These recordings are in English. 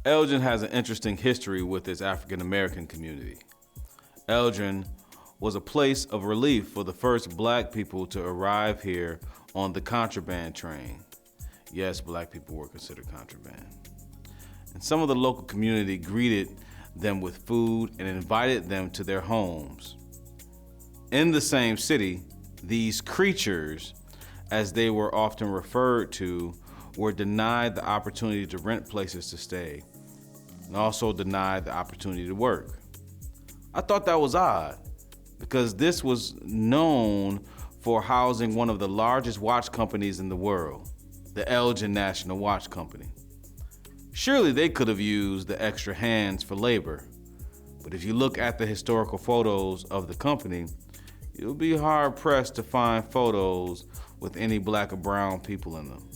Elgin has an interesting history with its African American community. Elgin was a place of relief for the first black people to arrive here on the contraband train. Yes, black people were considered contraband. And some of the local community greeted them with food and invited them to their homes. In the same city, these creatures, as they were often referred to, were denied the opportunity to rent places to stay and also denied the opportunity to work. I thought that was odd because this was known for housing one of the largest watch companies in the world, the Elgin National Watch Company. Surely they could have used the extra hands for labor, but if you look at the historical photos of the company, you'll be hard pressed to find photos with any black or brown people in them.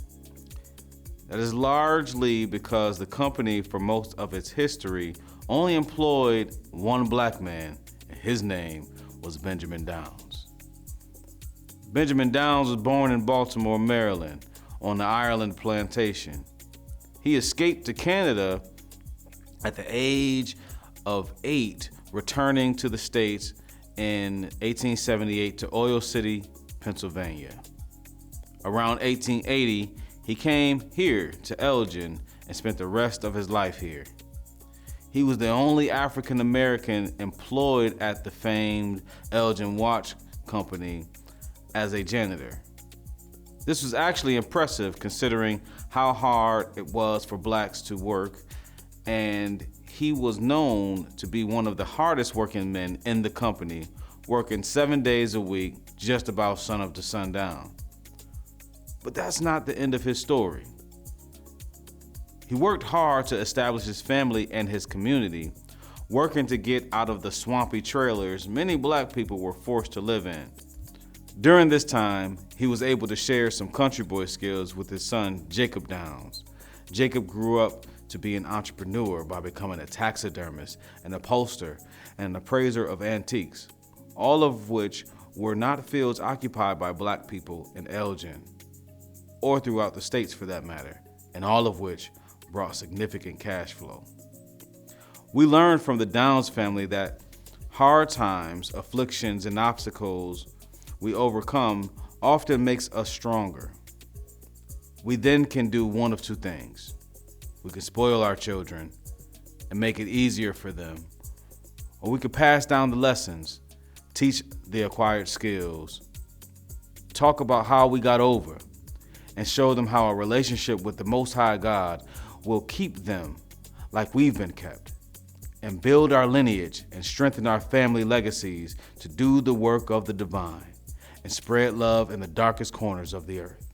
That is largely because the company, for most of its history, only employed one black man, and his name was Benjamin Downs. Benjamin Downs was born in Baltimore, Maryland, on the Ireland plantation. He escaped to Canada at the age of 8, returning to the States in 1878 to Oil City, Pennsylvania. Around 1880, he came here to Elgin and spent the rest of his life here. He was the only African American employed at the famed Elgin Watch Company as a janitor. This was actually impressive considering how hard it was for blacks to work, and he was known to be one of the hardest working men in the company, working 7 days a week, just about sun up to sundown. But that's not the end of his story. He worked hard to establish his family and his community, working to get out of the swampy trailers many black people were forced to live in. During this time, he was able to share some country boy skills with his son, Jacob Downs. Jacob grew up to be an entrepreneur by becoming a taxidermist, an upholsterer, and an appraiser of antiques, all of which were not fields occupied by black people in Elgin, or throughout the States for that matter, and all of which brought significant cash flow. We learned from the Downs family that hard times, afflictions, and obstacles we overcome often makes us stronger. We then can do one of two things. We can spoil our children and make it easier for them, or we could pass down the lessons, teach the acquired skills, talk about how we got over, and show them how a relationship with the Most High God will keep them like we've been kept, and build our lineage and strengthen our family legacies to do the work of the divine and spread love in the darkest corners of the earth.